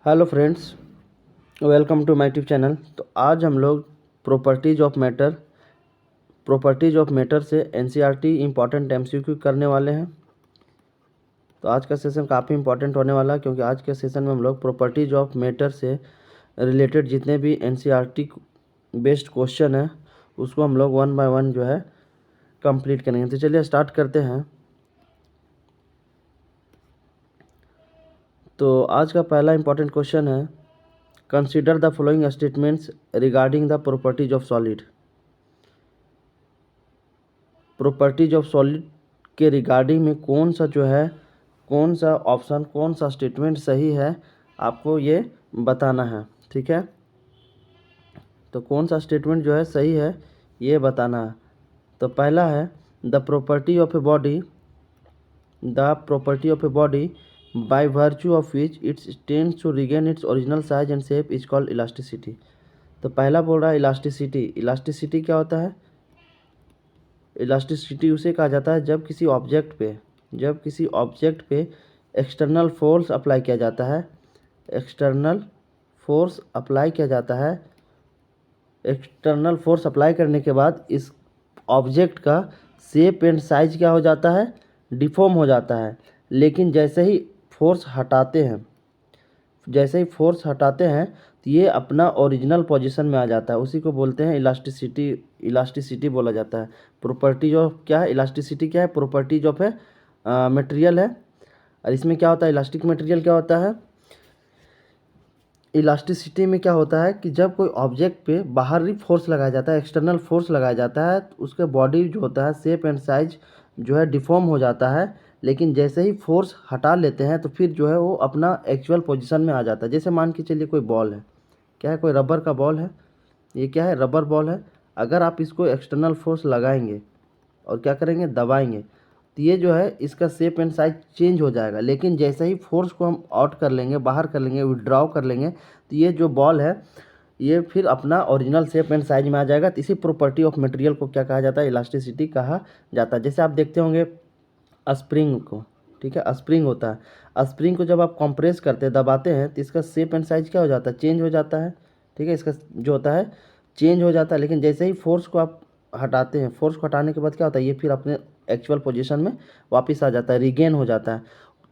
Hello friends, welcome to my YouTube channel. तो आज हम लोग प्रॉपर्टीज ऑफ मैटर से एनसीईआरटी इम्पॉर्टेंट एमसीक्यू करने वाले हैं। तो आज का सेशन काफ़ी इंपॉर्टेंट होने वाला है, क्योंकि आज के सेशन में हम लोग प्रॉपर्टीज ऑफ मैटर से रिलेटेड जितने भी एनसीईआरटी बेस्ड क्वेश्चन है उसको हम लोग वन बाय वन जो है कंप्लीट करेंगे। तो चलिए स्टार्ट करते हैं। तो आज का पहला इंपॉर्टेंट क्वेश्चन है, consider the following statements regarding the properties of solid. Properties of solid के रिगार्डिंग में कौन सा ऑप्शन, कौन सा स्टेटमेंट सही है, आपको ये बताना है। ठीक है, तो कौन सा स्टेटमेंट जो है सही है ये बताना है। तो पहला है, the property of a body by virtue of which its tends to regain its original size and shape is called elasticity. तो पहला बोल रहा है इलास्टिसिटी। इलास्टिसिटी क्या होता है? इलास्टिसिटी उसे कहा जाता है जब किसी ऑब्जेक्ट पे एक्सटर्नल फोर्स अप्लाई किया जाता है। एक्सटर्नल फोर्स अप्लाई करने के बाद इस ऑब्जेक्ट का शेप एंड साइज क्या हो जाता है? डिफॉर्म हो जाता है। लेकिन जैसे ही फोर्स हटाते हैं तो ये अपना ओरिजिनल पोजीशन में आ जाता है। उसी को बोलते हैं इलास्टिसिटी बोला जाता है। प्रॉपर्टीज ऑफ क्या है? इलास्टिसिटी क्या है? प्रॉपर्टीज ऑफ है मटेरियल है। और इसमें क्या होता है? इलास्टिक मटेरियल क्या होता है? इलास्टिसिटी में क्या होता है कि जब कोई ऑब्जेक्ट पे बाहरी फोर्स लगाया जाता है, एक्सटर्नल फोर्स लगाया जाता है, तो उसके बॉडी जो होता है, शेप एंड साइज जो है डिफॉर्म हो जाता है। लेकिन जैसे ही फोर्स हटा लेते हैं तो फिर जो है वो अपना एक्चुअल पोजीशन में आ जाता है। जैसे मान के चलिए कोई बॉल है, क्या है? कोई रबर का बॉल है। ये क्या है? रबर बॉल है। अगर आप इसको एक्सटर्नल फोर्स लगाएंगे और क्या करेंगे? दबाएंगे, तो ये जो है इसका शेप एंड साइज चेंज हो जाएगा। लेकिन जैसे ही फोर्स को हम आउट कर लेंगे, बाहर कर लेंगे, विड्रॉ कर लेंगे, तो ये जो बॉल है ये फिर अपना ओरिजिनल शेप एंड साइज में आ जाएगा। तो इसी प्रॉपर्टी ऑफ मटेरियल को क्या कहा जाता है? इलास्टिसिटी कहा जाता है। जैसे आप देखते होंगे स्प्रिंग को, ठीक है, स्प्रिंग होता है। स्प्रिंग को जब आप कंप्रेस करते हैं, दबाते हैं, तो इसका शेप एंड साइज क्या हो जाता है? चेंज हो जाता है। ठीक है, इसका जो होता है चेंज हो जाता है। लेकिन जैसे ही फोर्स को आप हटाते हैं, फोर्स को हटाने के बाद क्या होता है? ये फिर अपने एक्चुअल पोजीशन में वापस आ जाता है, रिगेन हो जाता है।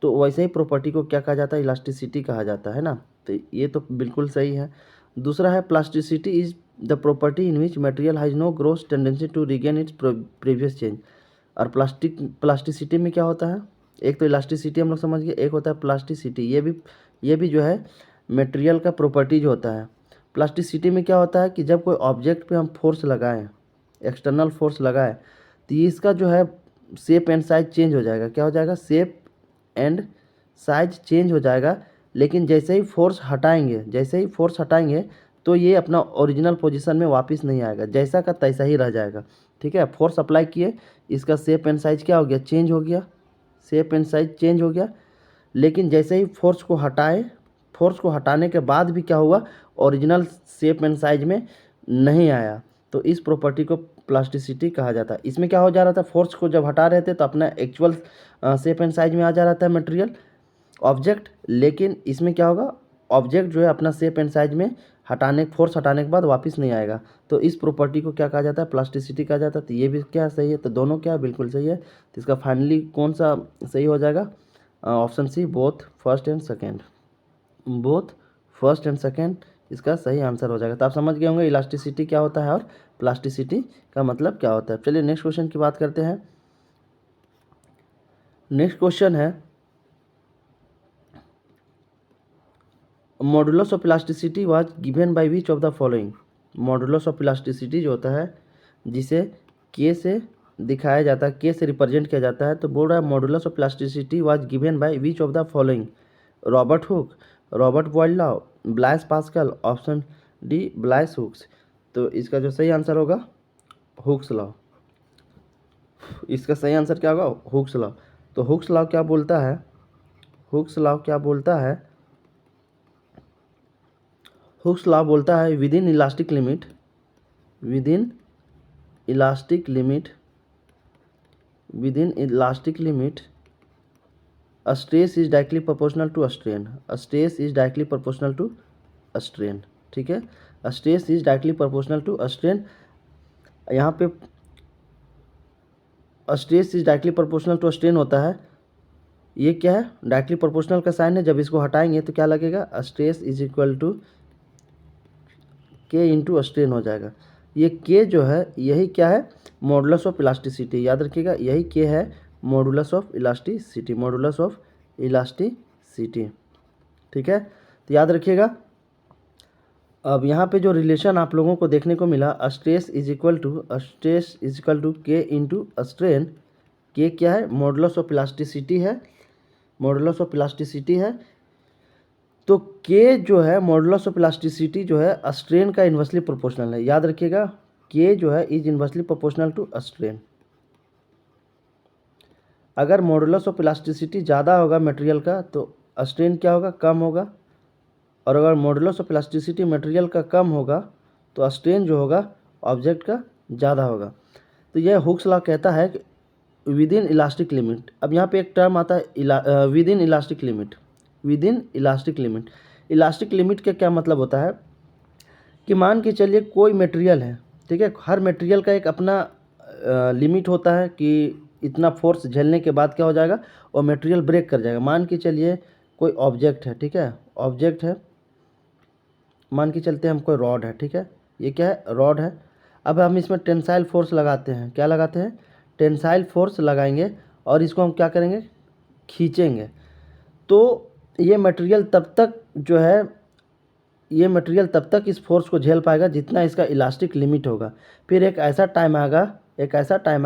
तो वैसे ही प्रॉपर्टी को क्या कहा जाता है? इलास्टिसिटी कहा जाता है ना। तो ये तो बिल्कुल सही है। दूसरा है, plasticity is the property in which material has no growth tendency to regain its previous change. और प्लास्टिसिटी में क्या होता है? एक तो इलास्टिसिटी हम लोग समझ गए, एक होता है प्लास्टिसिटी। ये भी जो है मटेरियल का प्रॉपर्टीज होता है। प्लास्टिसिटी में क्या होता है कि जब कोई ऑब्जेक्ट पे हम फोर्स लगाएं, एक्सटर्नल फोर्स लगाएं, तो इसका जो है शेप एंड साइज चेंज हो जाएगा। क्या हो जाएगा? शेप एंड साइज चेंज हो जाएगा। लेकिन जैसे ही फोर्स हटाएंगे तो ये अपना ओरिजिनल पोजीशन में वापस नहीं आएगा, जैसा का तैसा ही रह जाएगा। ठीक है, फोर्स अप्लाई किए, इसका शेप एंड साइज क्या हो गया? चेंज हो गया, शेप एंड साइज चेंज हो गया। लेकिन जैसे ही फोर्स को हटाने के बाद भी क्या हुआ? ओरिजिनल शेप एंड साइज में नहीं आया। तो इस प्रॉपर्टी को प्लास्टिसिटी कहा जाता है। इसमें क्या हो जा रहा था? फोर्स को जब हटा रहे थे तो अपना एक्चुअल शेप एंड साइज में आ जा रहा था मटेरियल, ऑब्जेक्ट। लेकिन इसमें क्या होगा? ऑब्जेक्ट जो है अपना शेप एंड साइज में फोर्स हटाने के बाद वापस नहीं आएगा। तो इस प्रॉपर्टी को क्या कहा जाता है? प्लास्टिसिटी कहा जाता है। तो ये भी क्या सही है? तो दोनों क्या बिल्कुल सही है। तो इसका फाइनली कौन सा सही हो जाएगा? Option C, both first and second इसका सही आंसर हो जाएगा। तो आप समझ गए होंगे इलास्टिसिटी क्या होता है और प्लास्टिसिटी का मतलब क्या होता है। चलिए नेक्स्ट क्वेश्चन की बात करते हैं। नेक्स्ट क्वेश्चन है, modulus of elasticity was given by which of the following. Modulus of elasticity जो होता है, जिसे के से दिखाया जाता है, के से रिप्रेजेंट किया जाता है, तो बोल रहा है modulus of elasticity was given by which of the following. Robert Hooke, Robert Boyle law, Blaise Pascal, option D Blaise Hooke's. तो इसका जो सही आंसर होगा हुक्स लॉ। इसका सही आंसर क्या होगा? Hooke's law. तो हुक्स लॉ क्या बोलता है? हुक्स लॉ क्या बोलता है? हुक्स लॉ बोलता है within elastic limit stress is directly proportional to strain, stress is directly proportional to strain, ठीक है, stress is directly proportional to strain. यहाँ पे stress is directly proportional to strain होता है, ये क्या है, डायरेक्टली प्रोपोर्शनल का साइन है, जब इसको हटाएंगे तो क्या लगेगा, स्ट्रेस इज इक्वल टू के इंटू स्ट्रेन हो जाएगा। ये के जो है यही क्या है, मॉडुलस ऑफ इलास्टिसिटी, याद रखिएगा यही के है modulus of elasticity, modulus of elasticity, ठीक है, तो याद रखिएगा। अब यहाँ पे जो रिलेशन आप लोगों को देखने को मिला, स्ट्रेस इज इक्वल टू के इंटू स्ट्रेन, के क्या है, मॉडुलस ऑफ इलास्टिसिटी है, मॉडुलस ऑफ इलास्टिसिटी है, तो के जो है मॉडुलस ऑफ इलास्टिसिटी जो है स्ट्रेन का इन्वर्सली प्रोपोर्शनल है, याद रखिएगा के जो है is inversely proportional to strain. अगर मॉडुलस ऑफ इलास्टिसिटी ज़्यादा होगा मटेरियल का तो स्ट्रेन क्या होगा, कम होगा, और अगर मॉडुलस ऑफ इलास्टिसिटी मटेरियल का कम होगा तो स्ट्रेन जो होगा ऑब्जेक्ट का ज़्यादा होगा। तो यह हुक्स लॉ कहता है कि विद इन इलास्टिक लिमिट, अब यहाँ पे एक टर्म आता है within elastic limit, with in elastic limit. Elastic limit का क्या मतलब होता है कि मान के चलिए कोई मटेरियल है, ठीक है, हर मटेरियल का एक अपना लिमिट होता है कि इतना फोर्स झेलने के बाद क्या हो जाएगा, और मटेरियल ब्रेक कर जाएगा। मान के चलिए कोई ऑब्जेक्ट है, ठीक है, ऑब्जेक्ट है, मान के चलते हैं हम कोई रॉड है, ठीक है, ये क्या है, रॉड है। अब हम इसमें टेंसाइल फोर्स लगाते हैं, क्या लगाते हैं, टेंसाइल फोर्स लगाएंगे, और इसको हम क्या करेंगे, खींचेंगे, तो ये मटेरियल तब तक जो है, ये मटेरियल तब तक इस फोर्स को झेल पाएगा जितना इसका इलास्टिक लिमिट होगा। फिर एक ऐसा टाइम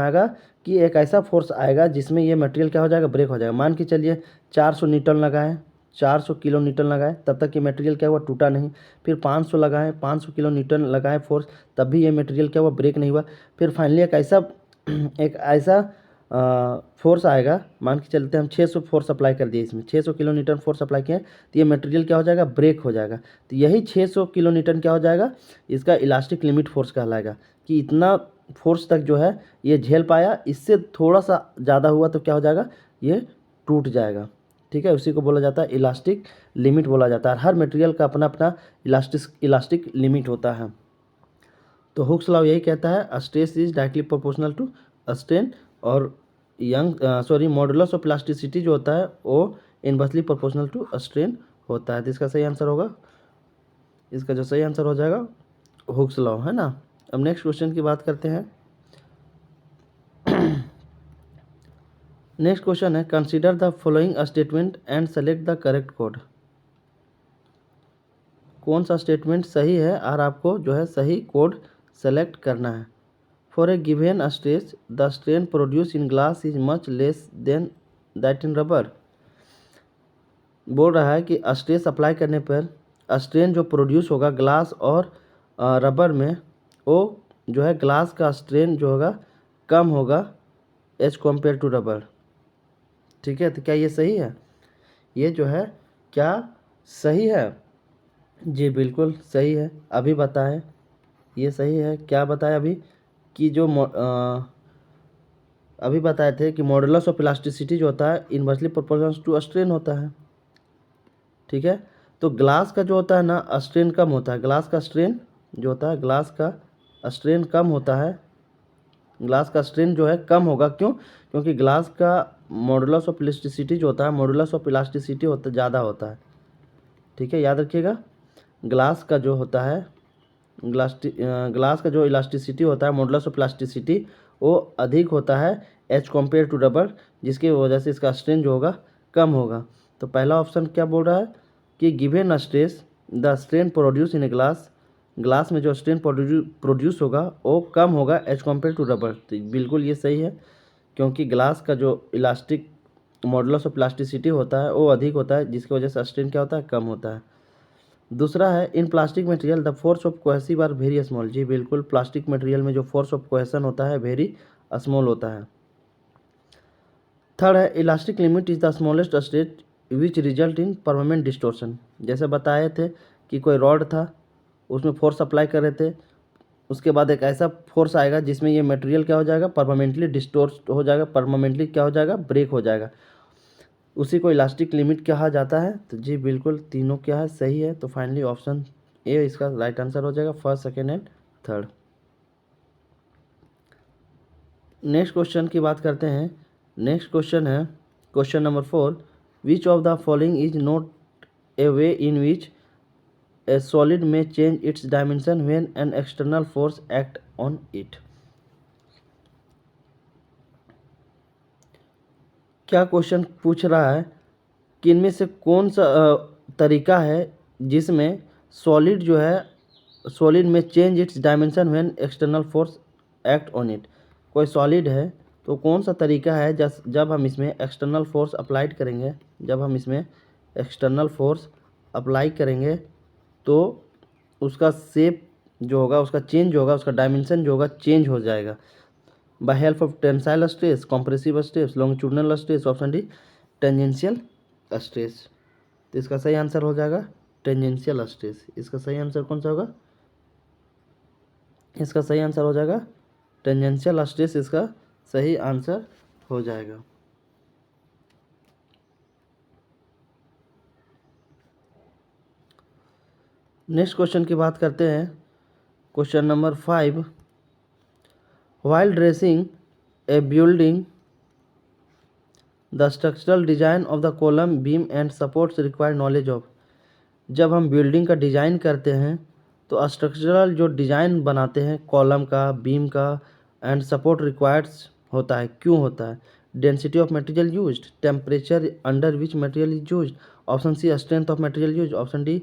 आएगा कि एक ऐसा फोर्स आएगा जिसमें ये मटेरियल क्या हो जाएगा, ब्रेक हो जाएगा। मान के चलिए 400 न्यूटन लगाएं, 400 किलो न्यूटन लगाएं, तब तक ये मटेरियल क्या हुआ, टूटा नहीं। फिर 500 लगाएं, 500 किलो न्यूटन लगाएं फोर्स, तब भी ये मटेरियल क्या हुआ, ब्रेक नहीं हुआ। फिर फाइनली एक ऐसा फोर्स आएगा, मान के चलते हम 600 फोर्स अप्लाई कर दिए, इसमें 600 किलो न्यूटन फोर्स अप्लाई किए, तो ये मटेरियल क्या हो जाएगा, ब्रेक हो जाएगा। तो यही 600 किलो न्यूटन क्या हो जाएगा, इसका इलास्टिक लिमिट फोर्स कहलाएगा, कि इतना फोर्स तक जो है ये झेल पाया, इससे थोड़ा सा ज़्यादा हुआ तो क्या हो जाएगा, ये टूट जाएगा, ठीक है, उसी को बोला जाता है इलास्टिक लिमिट बोला जाता है। हर मटेरियल का अपना अपना इलास्टिक लिमिट होता है। तो हुक्स लॉ यही कहता है, stress is directly proportional to strain, और मॉडुलस ऑफ इलास्टिसिटी जो होता है वो इनवर्सली प्रोपोर्शनल टू स्ट्रेन होता है। तो इसका सही आंसर होगा, इसका जो सही आंसर हो जाएगा हुक्स लॉ, है ना। अब नेक्स्ट क्वेश्चन की बात करते हैं। नेक्स्ट क्वेश्चन है, consider the following statement and select the correct code. कौन सा स्टेटमेंट सही है और आपको जो है सही कोड सेलेक्ट करना है। For a given stress the strain produce in glass is much less than that in rubber. बोल रहा है कि स्ट्रेस अप्लाई करने पर स्ट्रेन जो प्रोड्यूस होगा ग्लास और रबर में, वो जो है ग्लास का स्ट्रेन जो होगा कम होगा एज कम्पेयर टू रबर, ठीक है। तो क्या ये सही है, ये जो है क्या सही है, जी बिल्कुल सही है। अभी बताएं, ये सही है, क्या बताएं अभी, कि जो अभी बताए थे कि मॉडुलस ऑफ इलास्टिसिटी जो होता है इनवर्सली प्रोपोर्शनल टू स्ट्रेन होता है, ठीक है। तो ग्लास का जो होता है ना स्ट्रेन कम होता है, ग्लास का स्ट्रेन जो होता है, ग्लास का स्ट्रेन कम होता है, ग्लास का स्ट्रेन जो है कम होगा, क्यों, क्योंकि ग्लास का मॉडुलस ऑफ इलास्टिसिटी जो होता है, मॉडुलस ऑफ इलास्टिसिटी होता ज़्यादा होता है, ठीक है, याद रखिएगा। ग्लास का जो होता है ग्लास का जो इलास्टिसिटी होता है, मॉडुलस ऑफ इलास्टिसिटी, वो अधिक होता है एज कम्पेयर टू रबर, जिसकी वजह से इसका स्ट्रेन जो होगा कम होगा। तो पहला ऑप्शन क्या बोल रहा है कि given stress the strain produce in a glass, glass में जो स्ट्रेन प्रोड्यूस होगा वो कम होगा एज कम्पेयर टू रबर। तो बिल्कुल ये सही है, क्योंकि ग्लास का जो इलास्टिक मॉडुलस ऑफ इलास्टिसिटी होता है वो अधिक होता है, जिसकी वजह से स्ट्रेन क्या होता है, कम होता है। दूसरा है, in plastic material the force of cohesive are very small. जी बिल्कुल, प्लास्टिक मटेरियल में जो फोर्स ऑफ कोहेसन होता है वेरी स्मॉल होता है। थर्ड है, elastic limit is the smallest state which result in permanent distortion. जैसे बताए थे कि कोई रॉड था, उसमें फोर्स अप्लाई कर रहे थे, उसके बाद एक ऐसा फोर्स आएगा जिसमें ये मटेरियल क्या हो जाएगा, परमानेंटली डिस्टोर्ट हो जाएगा, परमानेंटली क्या हो जाएगा, ब्रेक हो जाएगा। उसी को इलास्टिक लिमिट कहा जाता है। तो जी बिल्कुल तीनों क्या है, सही है। तो फाइनली ऑप्शन ए इसका राइट आंसर हो जाएगा, first, second and third. Next question की बात करते हैं। नेक्स्ट क्वेश्चन है question number 4, which of the following is not a way in which a solid may change its dimension when an external force act on it. क्या question पूछ रहा है कि इनमें से कौन सा तरीका है जिसमें सॉलिड जो है, solid may change its dimension when external force act on it. कोई सॉलिड है तो कौन सा तरीका है जब हम इसमें एक्सटर्नल फोर्स अप्लाइड करेंगे, जब हम इसमें एक्सटर्नल फोर्स अप्लाई करेंगे तो उसका शेप जो होगा, उसका चेंज होगा, उसका डायमेंशन जो होगा चेंज हो जाएगा। By help of tensile stress, compressive stress, longitudinal stress, option D tangential stress. तो इसका सही आंसर हो जाएगा टेंजेंशियल स्ट्रेस। इसका सही आंसर कौन सा होगा? इसका सही आंसर हो जाएगा टेंजेंशियल स्ट्रेस, इसका सही आंसर हो जाएगा। नेक्स्ट क्वेश्चन की बात करते हैं। Question number 5, while dressing A building the structural design of the column, beam and supports require knowledge of. जब हम बिल्डिंग का डिज़ाइन करते हैं तो स्ट्रक्चरल जो डिज़ाइन बनाते हैं कॉलम का, बीम का एंड सपोर्ट रिक्वायर्स होता है। क्यों होता है? Density of material used, temperature under which material is used, option C strength of material use, option D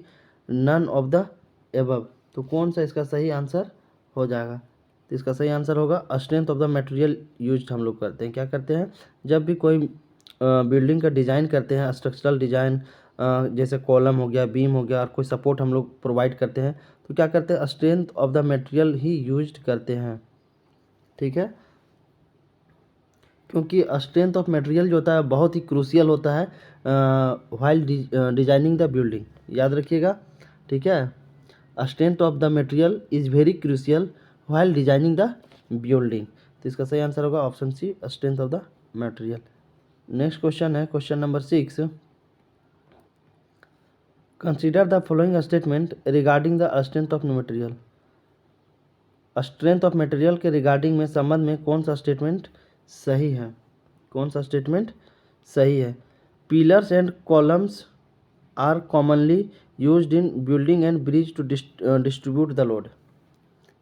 none of the above. तो कौन सा इसका सही आंसर हो जाएगा? तो इसका सही आंसर होगा strength of the material used. हम लोग करते हैं, क्या करते हैं, जब भी कोई बिल्डिंग का डिज़ाइन करते हैं, स्ट्रक्चरल डिज़ाइन जैसे कॉलम हो गया, बीम हो गया और कोई सपोर्ट हम लोग प्रोवाइड करते हैं तो क्या करते हैं, strength of the material he used करते हैं। ठीक है, क्योंकि स्ट्रेंथ ऑफ मटेरियल जो होता है बहुत ही क्रूशियल होता है व्हाइल डिजाइनिंग द बिल्डिंग, याद रखिएगा। ठीक है, strength of the material is very crucial while designing the building. तो इसका सही आंसर होगा option C strength of the material. Next question है question number 6, consider the following statement regarding the strength of material. Strength of material के regarding में संबंध में कौन सा स्टेटमेंट सही है? कौन सा स्टेटमेंट सही है? Pillars and columns are commonly used in building and bridge to distribute the load.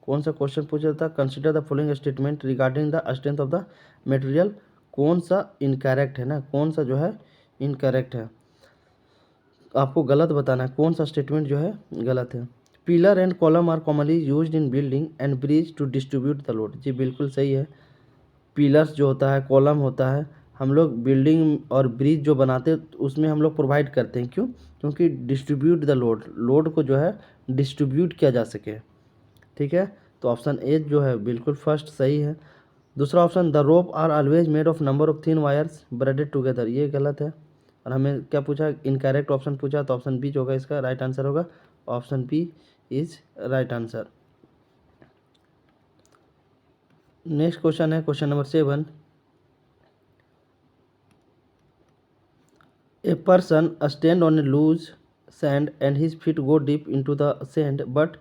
कौन सा क्वेश्चन पूछा था? Consider the following statement regarding the strength of the material. कौन सा इनकरेक्ट है ना, कौन सा जो है इनकरेक्ट है, आपको गलत बताना है कौन सा स्टेटमेंट जो है गलत है। Pillar and column are commonly used in building and bridge to distribute the load. जी बिल्कुल सही है। पिलर्स जो होता है, कॉलम होता है, हम लोग बिल्डिंग और ब्रिज जो बनाते हैं उसमें हम लोग प्रोवाइड करते हैं। क्यों? क्योंकि डिस्ट्रीब्यूट द लोड, लोड को जो है डिस्ट्रीब्यूट किया जा सके। ठीक है, तो ऑप्शन ए जो है बिल्कुल फर्स्ट सही है। दूसरा option, the rope are always made of number of thin wires braided together, ये गलत है। और हमें क्या पूछा, इनकरेक्ट ऑप्शन पूछा, तो ऑप्शन बी जो होगा इसका राइट आंसर होगा, option B is right answer. Next question है question number 7, a person stand on a loose sand and his feet go deep into the sand but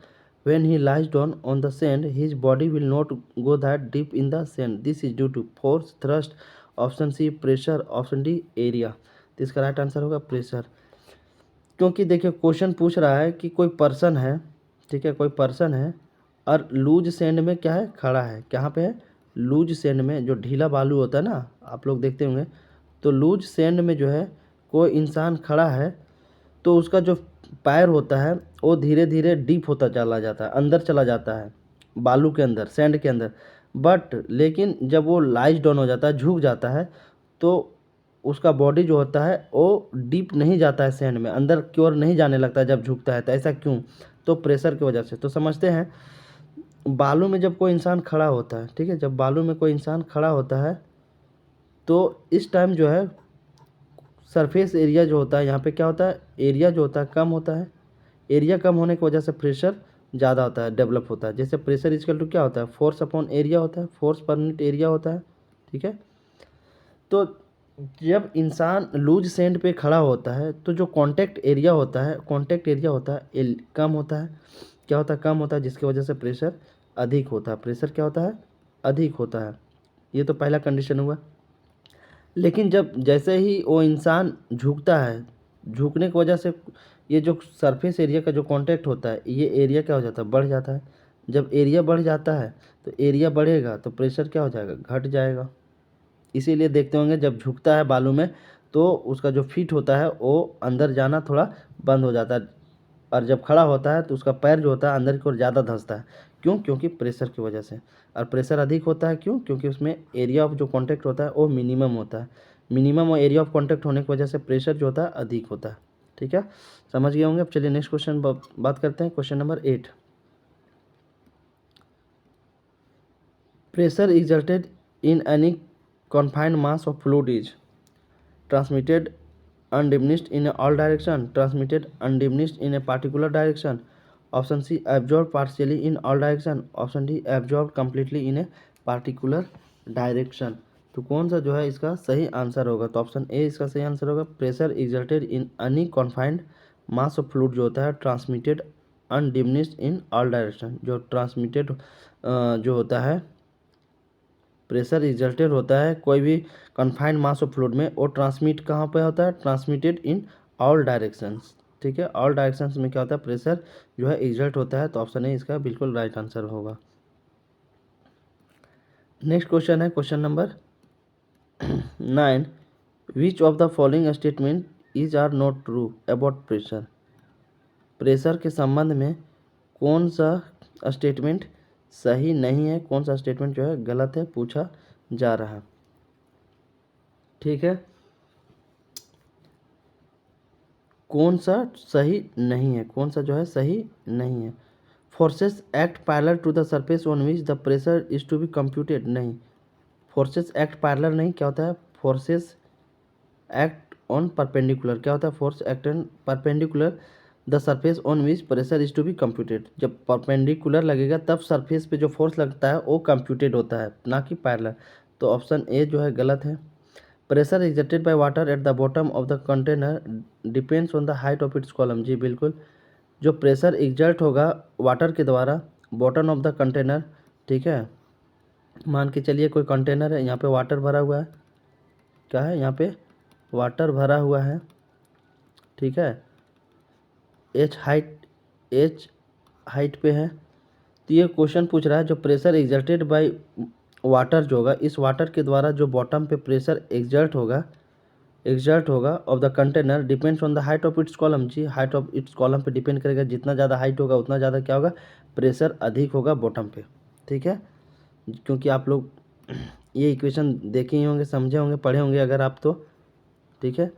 when he lies down on the sand his body will not go that deep in the sand. This is due to force, thrust, option C pressure, option D area. तो इसका right answer होगा pressure. क्योंकि देखिए question पूछ रहा है कि कोई पर्सन है, ठीक है, कोई पर्सन है और लूज सैंड में क्या है, खड़ा है। कहाँ पे है? लूज सैंड में, जो ढीला बालू होता है ना, आप लोग देखते होंगे। तो लूज सैंड में जो है कोई इंसान खड़ा है तो उसका जो पैर होता है वो धीरे धीरे डीप होता चला जाता है, अंदर चला जाता है बालू के अंदर, सैंड के अंदर। बट लेकिन जब वो लाइज डाउन हो जाता है, झुक जाता है, तो उसका बॉडी जो होता है वो डीप नहीं जाता है सैंड में, अंदर की ओर नहीं जाने लगता है जब झुकता है। तो ऐसा क्यों? तो प्रेशर की वजह से। तो समझते हैं, बालू में जब कोई इंसान खड़ा होता है, ठीक है, जब बालू में कोई इंसान खड़ा होता है तो इस टाइम जो है सरफेस एरिया जो होता है, यहाँ पे क्या होता है, एरिया जो होता है कम होता है। एरिया कम होने की वजह से प्रेशर ज़्यादा होता है, डेवलप होता है। जैसे प्रेशर इक्वल टू क्या होता है, फोर्स अपॉन एरिया होता है, फोर्स पर यूनिट एरिया होता है। ठीक है, तो जब इंसान लूज सैंड पे खड़ा होता है तो जो कांटेक्ट एरिया होता है कम होता है। क्या होता है? कम होता है, जिसकी वजह से प्रेशर अधिक होता है। प्रेशर क्या होता है? अधिक होता है। ये तो पहला कंडीशन हुआ। लेकिन जब जैसे ही वो इंसान झुकता है, झुकने की वजह से ये जो सरफेस एरिया का जो कांटेक्ट होता है, ये एरिया क्या हो जाता है? बढ़ जाता है। जब एरिया बढ़ जाता है तो एरिया बढ़ेगा तो प्रेशर क्या हो जाएगा? घट जाएगा। इसीलिए देखते होंगे जब झुकता है बालू में तो उसका जो फीट होता है वो अंदर जाना थोड़ा बंद हो जाता है, और जब खड़ा होता है तो उसका पैर जो होता है अंदर की ओर ज़्यादा धंसता है। क्यों? क्योंकि प्रेशर की वजह से। और प्रेशर अधिक होता है क्यों? क्योंकि उसमें एरिया ऑफ जो कांटेक्ट होता है वो मिनिमम होता है। मिनिमम और एरिया ऑफ कांटेक्ट होने की वजह से प्रेशर जो होता है अधिक होता है। ठीक है, समझ गए होंगे। अब चलिए नेक्स्ट क्वेश्चन बात करते हैं। Question number 8। Pressure exerted in any confined mass of fluid is transmitted undiminished in all direction, transmitted undiminished in a particular direction, option C absorbed partially in all direction, option D absorbed completely in a particular direction। तो कौन सा जो है इसका सही answer होगा? तो option A इसका सही आंसर होगा। Pressure exerted in any confined mass of fluid जो होता है ट्रांसमिटेड अनडिमिनिश्ड इन ऑल डायरेक्शन। जो ट्रांसमिटेड जो होता है प्रेशर रिजल्टेड होता है कोई भी कन्फाइंड मास ऑफ फ्लूइड में, वो ट्रांसमिट कहाँ पे होता है? Transmitted in all directions. ठीक है, ऑल डायरेक्शंस में क्या होता है? प्रेशर जो है एग्जर्ट होता है। तो ऑप्शन ए इसका बिल्कुल राइट आंसर होगा। नेक्स्ट क्वेश्चन है question number 9। Which of the following statement is are not true about pressure. Pressure के संबंध में कौन सा स्टेटमेंट सही नहीं है, कौन सा स्टेटमेंट जो है गलत है, पूछा जा रहा है। ठीक है, कौन सा सही नहीं है, कौन सा जो है सही नहीं है। Forces act parallel to the surface on which the pressure is to be computed. नहीं, फोर्सेस एक्ट पैरेलल नहीं। क्या होता है? Forces act on perpendicular. क्या होता है? Force act on perpendicular the surface on which pressure is to be computed. जब perpendicular लगेगा तब सरफेस पे जो फोर्स लगता है वो कंप्यूटेड होता है, ना कि पैरेलल। तो ऑप्शन ए जो है गलत है। Pressure exerted by water at the bottom of the container depends on the height of its column। जी बिल्कुल, जो प्रेशर एग्जर्ट होगा वाटर के द्वारा बॉटम ऑफ द कंटेनर, ठीक है, मान के चलिए कोई कंटेनर है, यहाँ पे वाटर भरा हुआ है। क्या है? यहाँ पे वाटर भरा हुआ है। ठीक है, एच हाइट पे है। तो ये क्वेश्चन पूछ रहा है जो प्रेशर एग्जर्टेड बाय वाटर जो होगा, इस वाटर के द्वारा जो बॉटम पे प्रेशर एग्जर्ट होगा of the container depends on the height of its column. जी, हाइट ऑफ इट्स कॉलम पे डिपेंड करेगा। जितना ज़्यादा हाइट होगा उतना ज़्यादा क्या होगा? प्रेशर अधिक होगा बॉटम पे। ठीक है, क्योंकि आप लोग ये इक्वेशन देखे ही होंगे, समझे होंगे, पढ़े होंगे अगर आप तो। ठीक है,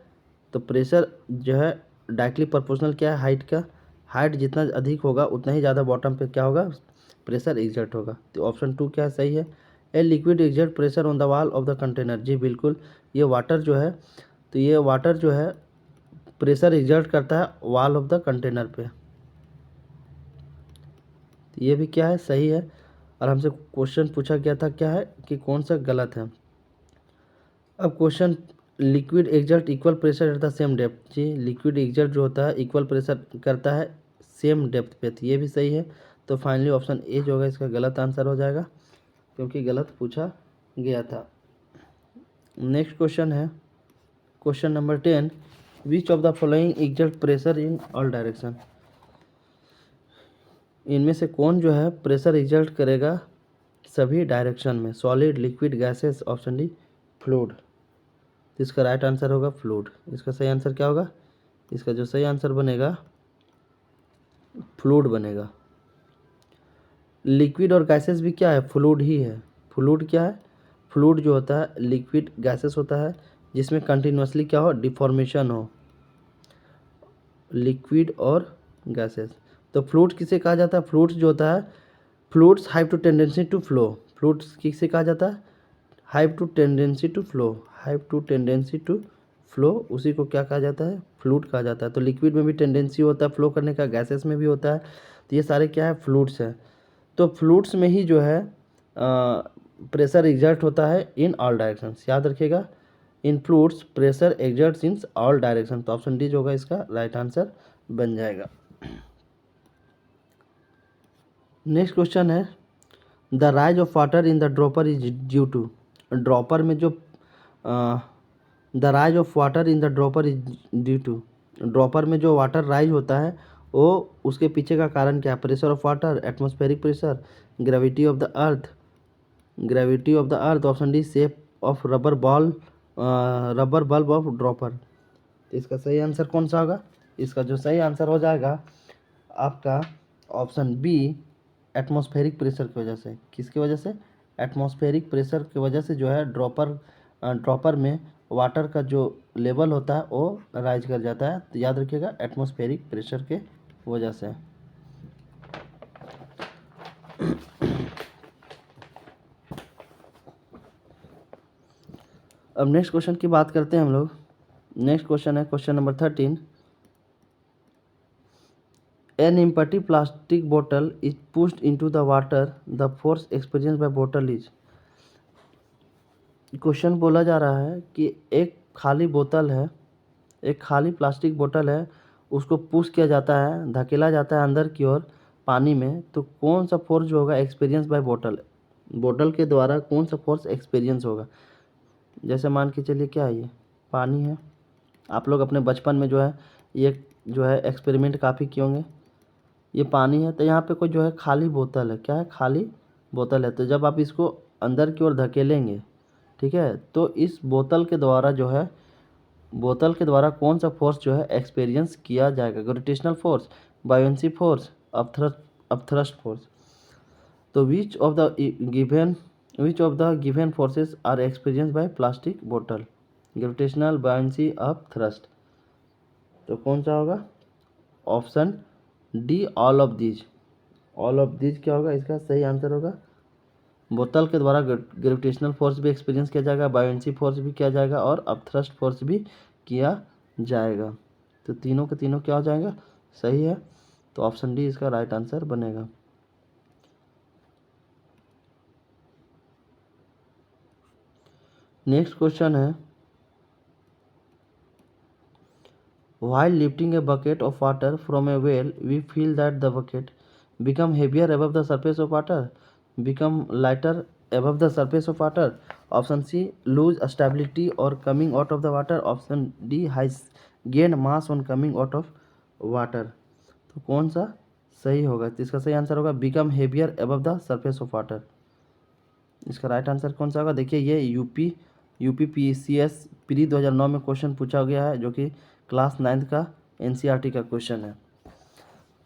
तो प्रेशर जो है डायरेक्टली प्रोपोर्शनल क्या है? हाइट का। हाइट जितना अधिक होगा उतना ही ज़्यादा बॉटम पे क्या होगा? प्रेशर एग्जर्ट होगा। तो ऑप्शन 2 क्या सही है? A liquid exert pressure on the wall of the container. जी बिल्कुल, ये वाटर जो है, तो ये वाटर जो है प्रेशर एग्जर्ट करता है वॉल ऑफ द कंटेनर पे। तो ये भी क्या है? सही है। और हमसे क्वेश्चन पूछा गया था क्या है कि कौन सा गलत है। अब question, liquid exert equal pressure at the same depth. जी, लिक्विड एग्जर्ट जो होता है इक्वल प्रेशर करता है सेम डेप्थ पे। तो ये भी सही है। तो फाइनली ऑप्शन ए जो होगा इसका गलत आंसर हो जाएगा, क्योंकि गलत पूछा गया था। नेक्स्ट क्वेश्चन है question number 10। Which of the following exert pressure in all direction. इनमें से कौन जो है प्रेशर एग्जर्ट करेगा सभी डायरेक्शन में? Solid, liquid, gases, option D fluid. तो इसका राइट आंसर होगा फ्लूइड। इसका सही आंसर क्या होगा? इसका जो सही आंसर बनेगा फ्लूइड बनेगा। लिक्विड और गैसेस भी क्या है? फ्लूइड ही है। फ्लूइड क्या है? फ्लूइड जो होता है लिक्विड गैसेस होता है जिसमें कंटिन्यूसली क्या हो? डिफॉर्मेशन हो। लिक्विड और गैसेस। तो फ्लूइड किसे कहा जाता है? फ्लूइड्स जो होता है, fluids have to tendency to flow. Fluids किसे कहा जाता है? Have to tendency to flow. Have to tendency to flow, उसी को क्या कहा जाता है? फ्लूइड कहा जाता है। तो लिक्विड में भी टेंडेंसी होता है फ्लो करने का, गैसेस में भी होता है। तो ये सारे क्या है? फ्लूइड्स हैं। तो फ्लूइड्स में ही जो है प्रेशर एग्जर्ट होता है इन ऑल डायरेक्शंस। याद रखिएगा, influence pressure exerts in all direction. तो ऑप्शन डी जो होगा इसका राइट आंसर बन जाएगा। नेक्स्ट क्वेश्चन है the rise of water in the dropper is due to. Dropper में जो the rise of water in the dropper is due to, dropper में जो वाटर राइज होता है वो उसके पीछे का कारण क्या है? Pressure of water, atmospheric pressure, gravity of the earth, gravity of the earth. Option D shape of rubber bulb of dropper. तो इसका सही आंसर कौन सा होगा? इसका जो सही आंसर हो जाएगा आपका ऑप्शन बी, एटमॉस्फेरिक प्रेशर की वजह से। किसकी वजह से? एटमॉस्फेरिक प्रेशर की वजह से जो है ड्रॉपर में वाटर का जो लेवल होता है वो राइज कर जाता है। तो याद रखिएगा एटमॉस्फेरिक प्रेशर के वजह से। अब नेक्स्ट क्वेश्चन की बात करते हैं हम लोग। नेक्स्ट क्वेश्चन है question number 13। An empty plastic bottle is pushed into the water. The force experienced by bottle is। Question बोला जा रहा है कि एक खाली बोतल है, एक खाली प्लास्टिक बोतल है, उसको पुश किया जाता है, धकेला जाता है अंदर की ओर पानी में। तो कौन सा फोर्स जो होगा एक्सपीरियंस बाय बोतल, बोतल के द्वारा कौन सा फोर्स एक्सपीरियंस होगा? जैसे मान के चलिए क्या है, ये पानी है। आप लोग अपने बचपन में जो है ये जो है एक्सपेरिमेंट काफ़ी किए होंगे। ये पानी है, तो यहाँ पे कोई जो है खाली बोतल है। क्या है? खाली बोतल है। तो जब आप इसको अंदर की ओर धकेलेंगे, ठीक है, तो इस बोतल के द्वारा जो है, बोतल के द्वारा कौन सा फोर्स जो है एक्सपीरियंस किया जाएगा? Gravitational force, buoyancy force, upthrust force. तो which of the given forces are experience by plastic बोतल? Gravitational, buoyancy, upthrust. तो कौन सा होगा? Option D, all of these. All of these क्या होगा? इसका सही आंसर होगा बोतल के द्वारा ग्रेविटेशनल फोर्स भी एक्सपीरियंस किया जाएगा, बायोन्सी फोर्स भी किया जाएगा और अपथ्रस्ट फोर्स भी किया जाएगा। तो तीनों के तीनों क्या हो जाएगा? सही है। तो ऑप्शन डी इसका राइट आंसर बनेगा। नेक्स्ट क्वेश्चन है while lifting a bucket of water from a well we feel that the bucket become heavier above the surface of water, become lighter above the surface of water. Option C, lose stability or coming out of the water. Option D, has gain mass on coming out of water। तो कौन सा सही होगा? तो इसका सही answer होगा become heavier above the surface of water। इसका राइट आंसर कौन सा होगा? देखिए ये यूपीपीसीएस प्री 2009 में क्वेश्चन पूछा गया है, जो कि क्लास 9th का एनसीईआरटी का क्वेश्चन है।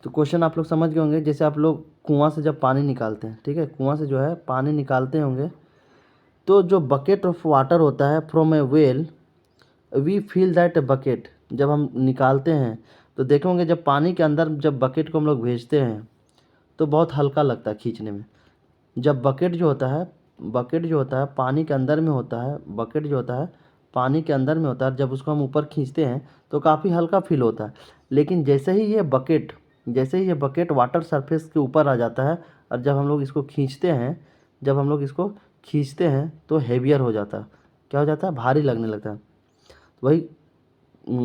तो क्वेश्चन आप लोग समझ गए होंगे। जैसे आप लोग कुआं से जब पानी निकालते हैं, ठीक है, कुआं से जो है पानी निकालते होंगे, तो जो बकेट ऑफ वाटर होता है from a well, we fill that bucket, जब हम निकालते हैं तो देखे होंगे जब पानी के अंदर जब बकेट को हम लोग भेजते हैं तो बहुत हल्का लगता है खींचने में। जब बकेट जो होता है पानी के अंदर में होता है, बकेट जो होता है पानी के अंदर में होता है, जब उसको हम ऊपर खींचते हैं तो काफ़ी हल्का फील होता है। लेकिन जैसे ही ये बकेट वाटर सरफेस के ऊपर आ जाता है और जब हम लोग इसको खींचते हैं तो हेवियर हो जाता है। क्या हो जाता है? भारी लगने लगता है। तो वही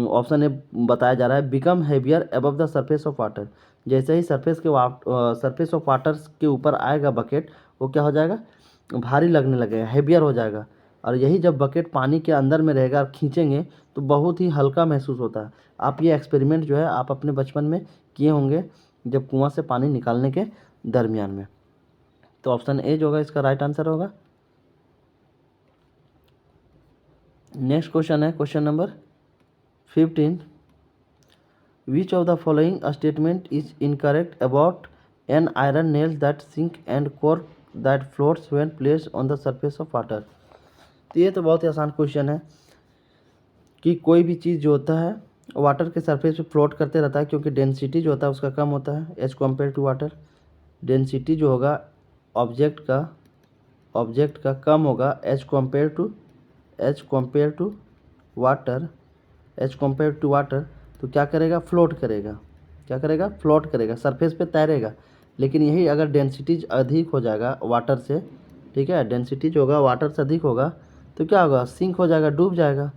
ऑप्शन ए बताया जा रहा है, become heavier above the surface of water. जैसे ही सरफेस ऑफ वाटर के ऊपर आएगा बकेट, वो क्या हो जाएगा? भारी लगने लगेगा, हेवियर हो जाएगा। और यही जब बकेट पानी के अंदर में रहेगा और खींचेंगे तो बहुत ही हल्का महसूस होता है। आप ये एक्सपेरिमेंट जो है आप अपने बचपन में किए होंगे जब कुआं से पानी निकालने के दरमियान में। तो ऑप्शन ए जो होगा इसका राइट आंसर होगा। नेक्स्ट क्वेश्चन है question number 15। Which of the following statement is incorrect about an iron nail that sink and cork that floats when placed on the surface of water? तो ये तो बहुत ही आसान क्वेश्चन है कि कोई भी चीज़ जो होता है वाटर के सरफेस पे फ्लोट करते रहता है, क्योंकि डेंसिटी जो होता है उसका कम होता है as compare to water. Density जो होगा ऑब्जेक्ट का कम होगा एज कम्पेयर टू वाटर। तो क्या करेगा? फ्लोट करेगा, सरफेस पे तैरेगा। लेकिन यही अगर डेंसिटी अधिक हो जाएगा वाटर से, ठीक है, डेंसिटी जो होगा वाटर से अधिक होगा, तो क्या होगा, सिंक हो जाएगा, डूब जाएगा।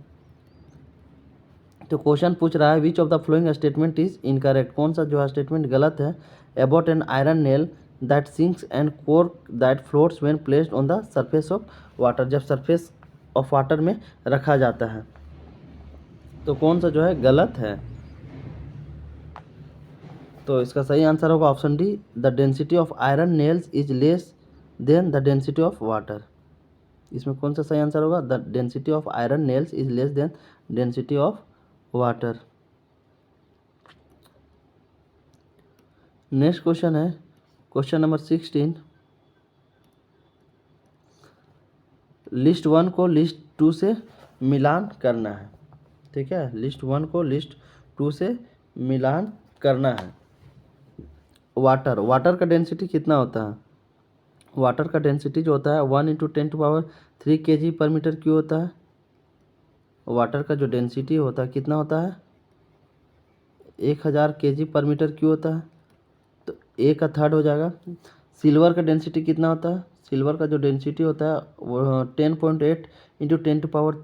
तो क्वेश्चन पूछ रहा है विच of the following statement is incorrect, कौन सा जो है स्टेटमेंट गलत है। About an iron nail that sinks and cork that floats when placed on the surface of water, जब सरफेस ऑफ वाटर में रखा जाता है, तो कौन सा जो है गलत है। तो इसका सही आंसर होगा option D, the density of iron nails is less than the density of water. इसमें कौन सा सही आंसर होगा, the density of iron nails is less than density of water. Next question है क्वेश्चन नंबर 16। लिस्ट 1 को list 2 से मिलान करना है। ठीक है, लिस्ट 1 को लिस्ट 2 से मिलान करना है। वाटर का डेंसिटी कितना होता है, वाटर का डेंसिटी जो होता है 1 × 10⁻³ kg/m³ होता है। वाटर का जो डेंसिटी होता है कितना होता है, 1000 kg/m³ होता है, तो A का थर्ड हो जाएगा। सिल्वर का डेंसिटी कितना होता है, सिल्वर का जो डेंसिटी होता है वो 10.8 × 10⁻³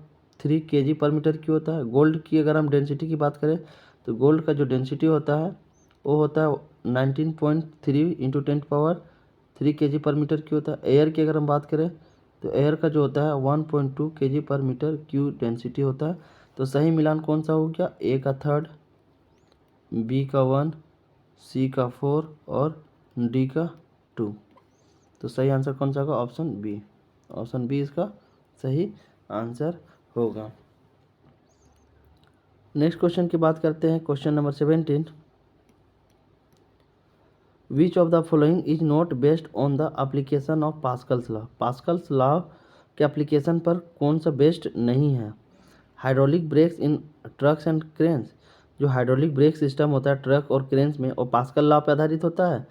kg/m³ होता है। गोल्ड की अगर हम डेंसिटी की बात करें तो गोल्ड का जो डेंसिटी होता है वो होता है 19.3 × 10⁻³ kg/m³ होता है। एयर की अगर हम बात करें तो एयर का जो होता है 1.2 kg/m³ डेंसिटी होता है। तो सही मिलान कौन सा हो गया, ए का थर्ड, बी का 1, सी का 4 और डी का 2। तो सही आंसर कौन सा होगा, ऑप्शन बी। ऑप्शन बी इसका सही आंसर होगा। नेक्स्ट क्वेश्चन की बात करते हैं, question number 17। Which of the following is not based on the application of Pascal's law, Pascal's law के एप्लीकेशन पर कौन सा बेस्ड नहीं है। Hydraulic brakes in trucks and cranes, जो हाइड्रोलिक ब्रेक सिस्टम होता है ट्रक और क्रेन्स में और पास्कल लॉ पर आधारित होता है।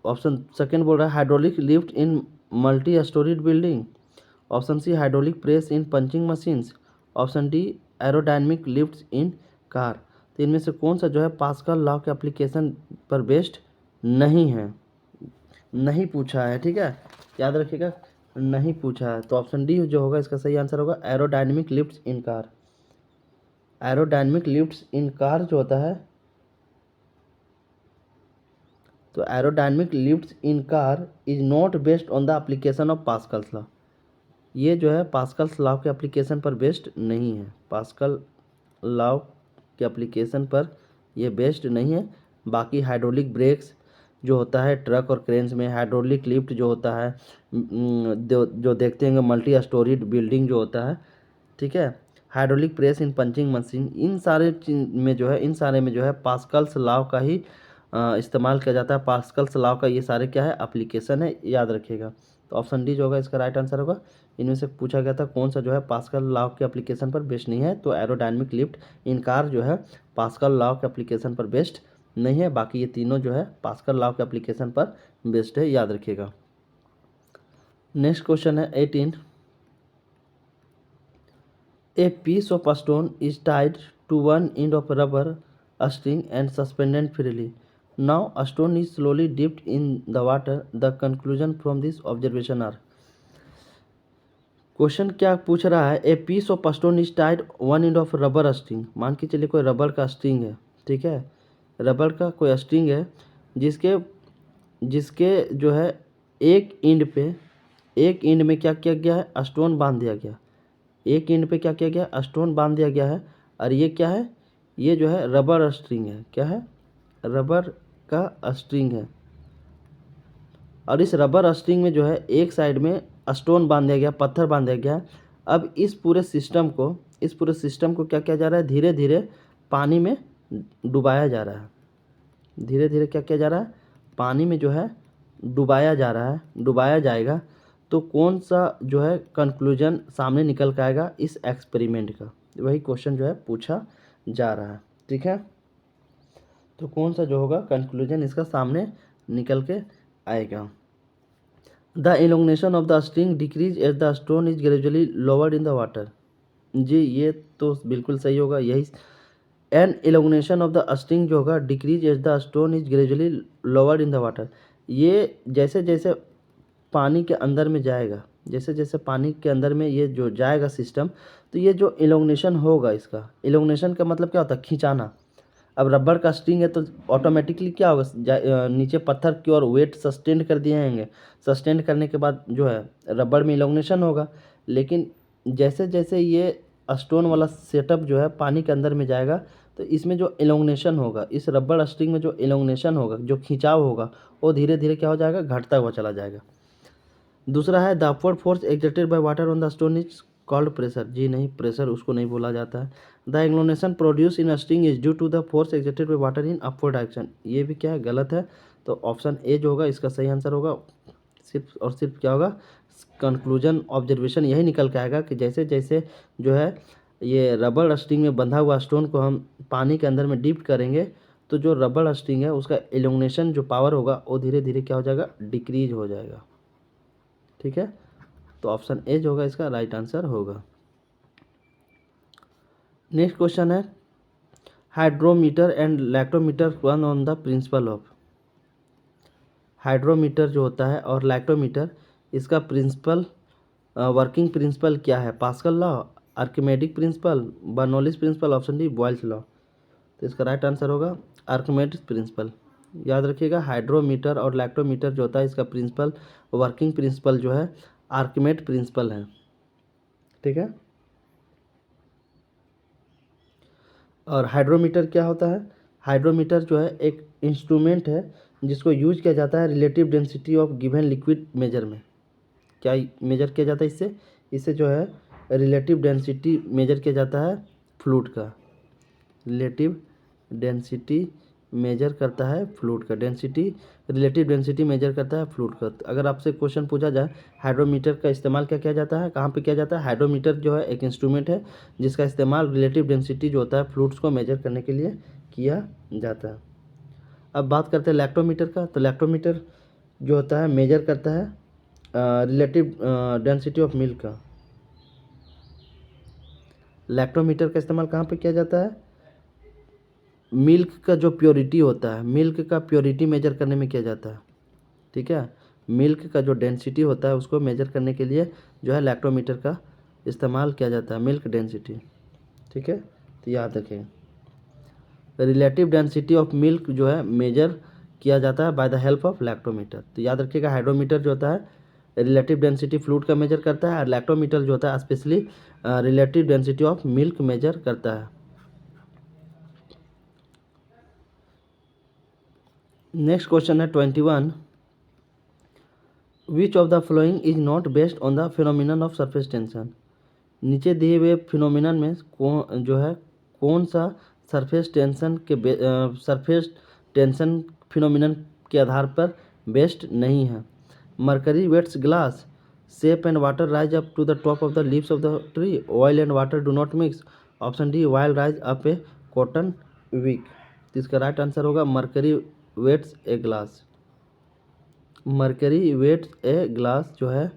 ऑप्शन सेकंड बोल रहा है hydraulic lift in multi storied building. Option C hydraulic press in punching machines. Option D aerodynamic lifts in car. तो इनमें से कौन सा जो है पास्कल लॉ के एप्लीकेशन पर बेस्ड नहीं है, नहीं पूछा है। ठीक है, याद रखिएगा, नहीं पूछा है। तो ऑप्शन डी जो होगा इसका सही आंसर होगा aerodynamic lifts in car. Aerodynamic lifts in car जो होता है, तो aerodynamic lifts in car is not based on the application of Pascal's law. ये जो है पास्कल्स लॉ के एप्लीकेशन पर बेस्ड नहीं है, पास्कल लॉ के एप्लीकेशन पर ये बेस्ड नहीं है। बाकी हाइड्रोलिक ब्रेक्स जो होता है ट्रक और क्रेन्स में, हाइड्रोलिक लिफ्ट जो होता है, जो देखते हैं मल्टी स्टोरीड बिल्डिंग जो होता है, ठीक है, hydraulic press in punching machine, इन सारे में जो है, इन सारे में जो है पास्कल्स लॉ का ही इस्तेमाल किया जाता है। पास्कल्स लॉ का ये सारे क्या है एप्लीकेशन है, याद रखिएगा। तो ऑप्शन डी जो होगा इसका राइट आंसर होगा। इनमें से पूछा गया था कौन सा जो है पास्कल लॉ के एप्लीकेशन पर बेस्ड नहीं है, तो एरोडायनेमिक लिफ्ट इन कार जो है पास्कल लॉ के एप्लीकेशन पर बेस्ड नहीं है। बाकी ये तीनों जो है पास्कल लॉ के एप्लीकेशन पर बेस्ड है, याद रखिएगा। नेक्स्ट क्वेश्चन है 18। A piece of stone is tied to one end of rubber string and suspended freely. Now a stone is slowly dipped in the water. The conclusion from this observation are। Question क्या पूछ रहा है, a piece of stone is tied one end of rubber string. मान के चलिए कोई rubber का string है, ठीक है, रबर का कोई स्ट्रिंग है जिसके जिसके जो है एक एंड में क्या किया गया है, स्टोन बांध दिया गया। एक एंड पे क्या किया गया, स्टोन बांध दिया गया है। और ये क्या है, ये जो है रबर स्ट्रिंग है। क्या है, रबर का स्ट्रिंग है। और इस रबर स्ट्रिंग में जो है एक साइड में स्टोन बांध दिया गया, पत्थर बांध दिया गया। अब इस पूरे सिस्टम को क्या किया जा रहा है, धीरे धीरे पानी में डुबाया जा रहा है। धीरे धीरे क्या किया जा रहा है, पानी में जो है डुबाया जा रहा है, डुबाया जाएगा। तो कौन सा जो है कंक्लूजन सामने निकल के आएगा इस एक्सपेरिमेंट का, वही क्वेश्चन जो है पूछा जा रहा है। ठीक है, तो कौन सा जो होगा कंक्लूजन इसका सामने निकल के आएगा। The elongation of the string decrease as the stone is gradually lowered in the water. जी ये तो बिल्कुल सही होगा, यही an elongation of the string जो होगा decrease as the stone is gradually lowered in the water. ये जैसे जैसे पानी के अंदर में जाएगा, जैसे जैसे पानी के अंदर में ये जो जाएगा सिस्टम, तो ये जो इलोंगनेशन होगा, इसका इलोंगनेशन का मतलब क्या होता है, खिंचाना। अब रबड़ का स्ट्रिंग है तो ऑटोमेटिकली क्या होगा, नीचे पत्थर की ओर वेट सस्टेन कर दिए जाएंगे। सस्टेन करने के बाद जो है रबड़ में इलोंगनेशन होगा। लेकिन जैसे जैसे ये स्टोन वाला सेटअप जो है पानी के अंदर में जाएगा, तो इसमें जो इलोंगनेशन होगा, इस रबड़ स्ट्रिंग में जो इलोंगनेशन होगा, जो खिंचाव होगा, वो धीरे धीरे क्या हो जाएगा, घटता हुआ चला जाएगा। दूसरा है the upward force exerted by water on the stone is called pressure. जी नहीं, प्रेशर उसको नहीं बोला जाता है। The elongation produce in string is due to the force exerted by water in upward direction. ये भी क्या है, गलत है। तो ऑप्शन ए जो होगा इसका सही आंसर होगा। सिर्फ और सिर्फ क्या होगा, कंक्लूजन ऑब्जर्वेशन यही निकल के आएगा कि जैसे जैसे जो है ये रबड़ स्ट्रिंग में बंधा हुआ स्टोन को हम पानी के अंदर में डिप करेंगे, तो जो रबड़ स्ट्रिंग है उसका इलोंगनेशन जो पावर होगा वो धीरे धीरे क्या हो जाएगा, डिक्रीज हो जाएगा। ठीक है, तो ऑप्शन ए जो होगा इसका राइट आंसर होगा। नेक्स्ट क्वेश्चन है hydrometer and lactometer run on the principle of. Hydrometer जो होता है और लैक्टोमीटर, इसका प्रिंसिपल वर्किंग प्रिंसिपल क्या है, pascal law, Archimedes principle, Bernoulli's principle, option D Boyle's law. तो इसका राइट आंसर होगा आर्किमेडिक प्रिंसिपल। याद रखिएगा, हाइड्रोमीटर और लैक्टोमीटर जो होता है इसका प्रिंसिपल वर्किंग प्रिंसिपल जो है आर्किमेड प्रिंसिपल है। ठीक है, और हाइड्रोमीटर क्या होता है, हाइड्रोमीटर जो है एक इंस्ट्रूमेंट है जिसको यूज किया जाता है relative density of given liquid measure में। क्या मेजर किया जाता है इससे, इससे जो है रिलेटिव डेंसिटी मेजर किया जाता है फ्लूइड का। रिलेटिव डेंसिटी मेजर करता है फ्लूइड का, डेंसिटी रिलेटिव डेंसिटी मेजर करता है फ्लूइड का। अगर आपसे क्वेश्चन पूछा जाए हाइड्रोमीटर का इस्तेमाल क्या किया जाता है, कहाँ पे किया जाता है, हाइड्रोमीटर जो है एक इंस्ट्रूमेंट है जिसका इस्तेमाल रिलेटिव डेंसिटी जो होता है फ्लूइड्स को मेजर करने के लिए किया जाता है। अब बात करते हैं लैक्टोमीटर का। तो लैक्टोमीटर जो होता है मेजर करता है रिलेटिव डेंसिटी ऑफ मिल्क का। लैक्टोमीटर का इस्तेमाल कहाँ पे किया जाता है, मिल्क का जो प्योरिटी होता है, मिल्क का प्योरिटी मेजर करने में किया जाता है। ठीक है, मिल्क का जो डेंसिटी होता है उसको मेजर करने के लिए जो है लैक्टोमीटर का इस्तेमाल किया जाता है, मिल्क डेंसिटी। ठीक है, तो याद रखें रिलेटिव डेंसिटी ऑफ मिल्क जो है मेजर किया जाता है by the help of lactometer. तो याद रखिएगा हाइड्रोमीटर जो होता है रिलेटिव डेंसिटी फ्लूइड का मेजर करता है, और लैक्टोमीटर जो होता है specially relative density of milk measure करता है। नेक्स्ट क्वेश्चन है 21, which of the following is not based on the phenomenon of surface tension. नीचे दिए हुए फिनोमिनन में कौन जो है कौन सा सरफेस टेंशन के सरफेस टेंशन फिनोमिनन के आधार पर बेस्ड नहीं है। Mercury wets glass, soap and water rise up to the top of the leaves of the tree, oil and water do not mix, option D while rise up a cotton wick. इसका right answer होगा mercury wets a glass. Mercury wets a glass जो है,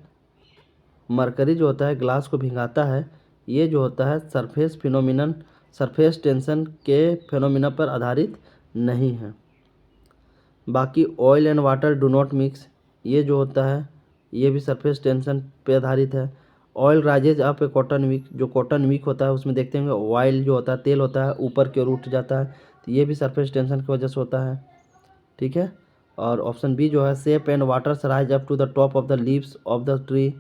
mercury जो होता है glass को भिंगाता है, ये जो होता है सरफेस फिनोमिनन सरफेस टेंशन के फिनोमिना पर आधारित नहीं है। बाकी oil and water do not mix, ये जो होता है ये भी सरफेस टेंशन पे आधारित है। Oil rises up a cotton week, जो कॉटन वीक होता है उसमें देखते होंगे ऑयल जो होता है तेल होता है ऊपर की ओर उठ जाता है, तो ये भी सरफेस टेंशन की वजह से होता है। ठीक है, और ऑप्शन बी जो है soap and water rise up to the top of the leaves of the tree,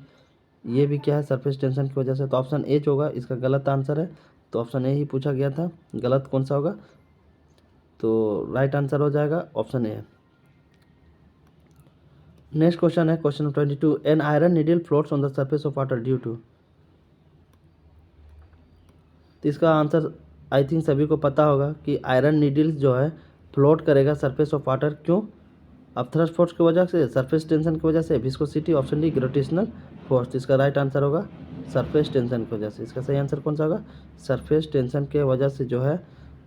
ये भी क्या है सरफेस टेंशन की वजह से। तो ऑप्शन ए जो होगा इसका गलत आंसर है। तो ऑप्शन ए ही पूछा गया था, गलत कौन सा होगा, तो राइट आंसर हो जाएगा ऑप्शन ए। नेक्स्ट क्वेश्चन है question 22, an iron needle floats on the surface of water due to. तो इसका आंसर आई थिंक सभी को पता होगा कि आयरन नीडल्स जो है फ्लोट करेगा सरफेस ऑफ वाटर, क्यों, अब थ्रस्ट फोर्स की वजह से, सरफेस टेंशन की वजह से, viscosity, option D gravitational force. इसका राइट आंसर होगा सरफेस टेंशन की वजह से। इसका सही आंसर कौन सा होगा, सरफेस टेंशन के वजह से जो है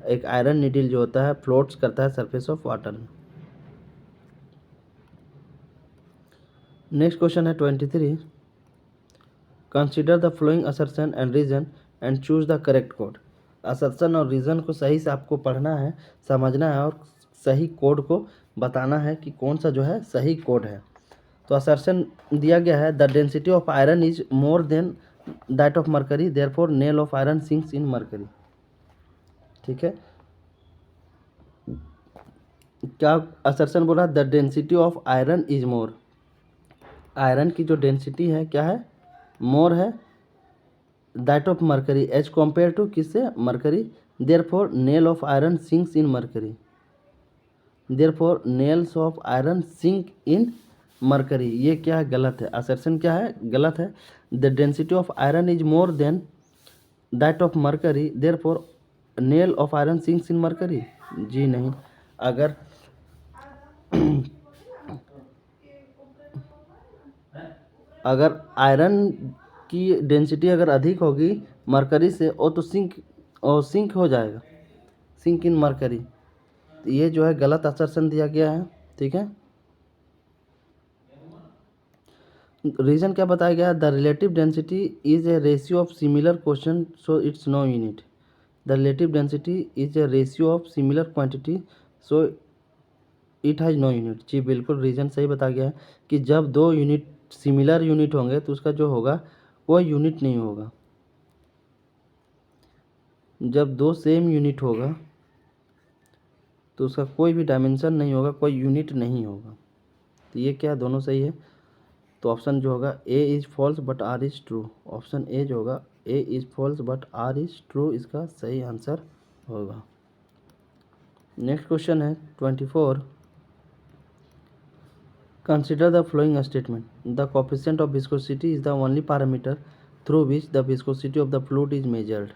एक आयरन नीडल जो होता है फ्लोट्स करता है सरफेस ऑफ वाटर में। नेक्स्ट क्वेश्चन है 23, consider the following assertion and reason and choose the correct code. Assertion और रीजन को सही से आपको पढ़ना है, समझना है और सही कोड को बताना है कि कौन सा जो है सही कोड है। तो असर्शन दिया गया है the density of iron is more than that of mercury, therefore nail of iron sinks in mercury. ठीक है, क्या असर्शन बोला? The density of iron is more, iron की जो डेंसिटी है क्या है? मोर है that of mercury, as compare to किससे? Mercury. Therefore nail of iron sinks in mercury, therefore nails of iron sink in mercury. ये क्या है? गलत है। असर्शन क्या है? गलत है। The density of iron is more than that of mercury, therefore nail of iron sinks in mercury. जी नहीं। अगर अगर आयरन की डेंसिटी अगर अधिक होगी मरकरी से, वो तो सिंक हो जाएगा, सिंक इन मरकरी। तो ये जो है गलत असर्शन दिया गया है। ठीक है, रीजन क्या बताया गया है? The relative density is a ratio of similar question so it's no unit. The relative density is a ratio of similar quantity so it has no unit. जी बिल्कुल, रीजन सही बताया गया है कि जब दो यूनिट सिमिलर यूनिट होंगे तो उसका जो होगा कोई यूनिट नहीं होगा। जब दो सेम यूनिट होगा तो उसका कोई भी डायमेंशन नहीं होगा, कोई यूनिट नहीं होगा। तो ये क्या, दोनों सही है। तो ऑप्शन जो होगा A is false but R is true, option A जो होगा A is false but R is true, इसका सही आंसर होगा। नेक्स्ट क्वेश्चन है 24। Consider the following statement, the coefficient of viscosity is the only parameter through which the viscosity of the fluid is measured.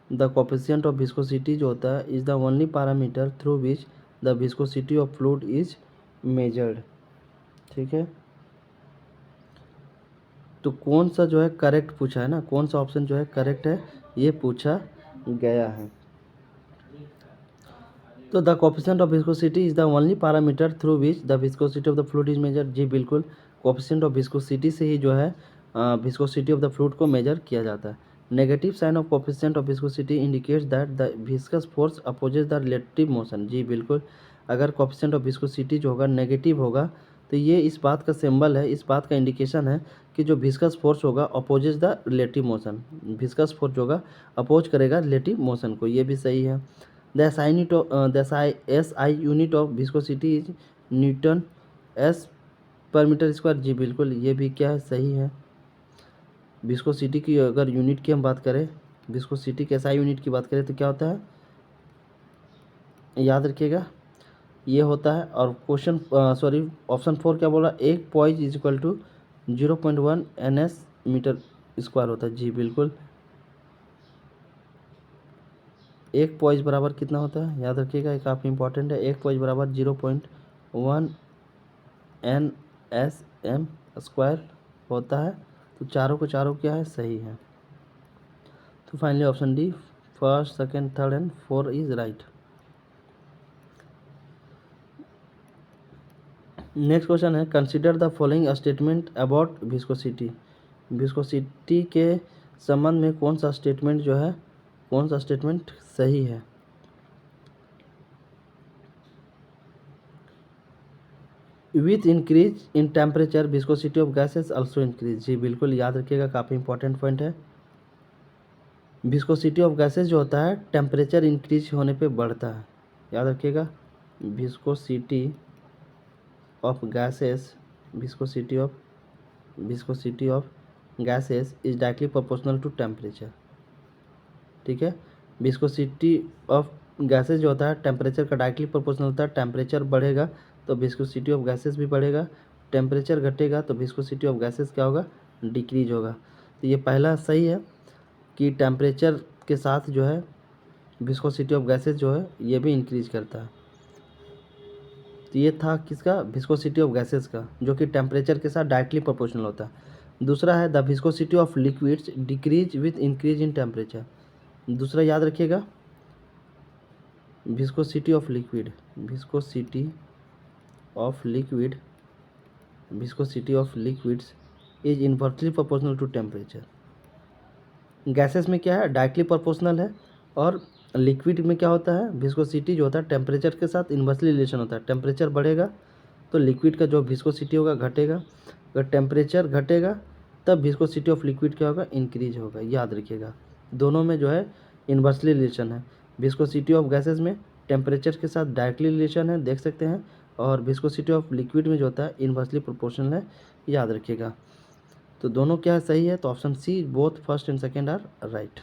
The coefficient of viscosity जो होता है is the only parameter through which the viscosity of fluid is measured. ठीक है, तो कौन सा जो है करेक्ट पूछा है ना, कौन सा ऑप्शन जो है करेक्ट है ये पूछा गया है। तो the coefficient of viscosity is the only parameter through which the viscosity of the fluid is measured. जी बिल्कुल, कोफिशिएंट ऑफ विस्कोसिटी से ही जो है विस्कोसिटी ऑफ द फ्लूइड को मेजर किया जाता है। Negative sign of coefficient of viscosity indicates that the viscous force opposes the relative motion. जी बिल्कुल, अगर कोफिशिएंट ऑफ विस्कोसिटी जो होगा नेगेटिव होगा तो ये इस बात का सिंबल है, इस बात का इंडिकेशन है कि जो विस्कस फोर्स होगा opposes the relative motion, viscous force जो होगा अपोज करेगा रिलेटिव मोशन को। ये भी सही है। The SI unit of viscosity is Newton S पर मीटर स्क्वायर। जी बिल्कुल, ये भी क्या है, सही है। विस्कोसिटी की अगर यूनिट की हम बात करें, विस्कोसिटी के SI यूनिट की बात करें तो क्या होता है, याद रखिएगा ये होता है। और क्वेश्चन सॉरी ऑप्शन 4 क्या बोला? एक poise is equal to 0.1 NS metre square होता है। जी बिल्कुल, एक पॉइज बराबर कितना होता है, याद रखिएगा, ये काफ़ी इंपॉर्टेंट है। एक पॉइज बराबर 0.1 NSM स्क्वायर होता है। तो चारों को चारों क्या है, सही है। तो finally option D, first second third and 4 is right. Next question है consider the following statement about viscosity. Viscosity के संबंध में कौन सा स्टेटमेंट जो है, कौन सा स्टेटमेंट सही है? With increase in temperature viscosity of gases also increase. जी बिल्कुल, याद रखिएगा, काफ़ी इंपॉर्टेंट पॉइंट है। विस्कोसिटी ऑफ गैसेस जो होता है टेम्परेचर इंक्रीज होने पे बढ़ता है, याद रखिएगा। Viscosity of gases, viscosity of gases is directly proportional to temperature. ठीक है, विस्कोसिटी ऑफ गैसेस जो होता है टेम्परेचर का डायरेक्टली प्रोपोर्शनल होता है। टेम्परेचर बढ़ेगा तो विस्कोसिटी ऑफ गैसेस भी बढ़ेगा, टेम्परेचर घटेगा तो विस्कोसिटी ऑफ गैसेस क्या होगा, डिक्रीज होगा। तो ये पहला सही है कि टेम्परेचर के साथ जो है विस्कोसिटी ऑफ गैसेस जो है ये भी इंक्रीज करता है। तो ये था किसका, विस्कोसिटी ऑफ गैसेस का, जो कि टेम्परेचर के साथ डायरेक्टली प्रोपोर्शनल होता है। दूसरा है the viscosity of liquids decreases with increase in temperature. दूसरा याद रखिएगा, viscosity of liquid, viscosity of liquids is inversely proportional to temperature. Gases में क्या है, डायरेक्टली प्रोपोर्शनल है, और लिक्विड में क्या होता है, विस्कोसिटी जो होता है टेम्परेचर के साथ इन्वर्सली रिलेशन होता है। टेम्परेचर बढ़ेगा तो लिक्विड का जो विस्कोसिटी होगा घटेगा। अगर टेम्परेचर घटेगा तब विस्कोसिटी ऑफ लिक्विड क्या होगा, इंक्रीज होगा। याद रखिएगा, दोनों में जो है इन्वर्सली रिलेशन है। विस्कोसिटी ऑफ गैसेस में टेम्परेचर के साथ डायरेक्टली रिलेशन है, देख सकते हैं, और विस्कोसिटी ऑफ लिक्विड में जो होता है इन्वर्सली प्रोपोर्शनल है, याद रखिएगा। तो दोनों क्या सही है, तो option C both first and second are right.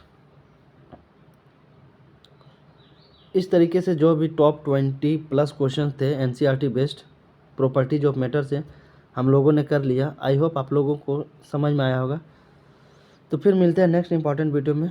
इस तरीके से जो भी टॉप 20+ क्वेश्चन थे NCERT based properties of matter से हम लोगों ने कर लिया। आई होप आप लोगों को समझ में आया होगा। तो फिर मिलते हैं नेक्स्ट इंपॉर्टेंट वीडियो में।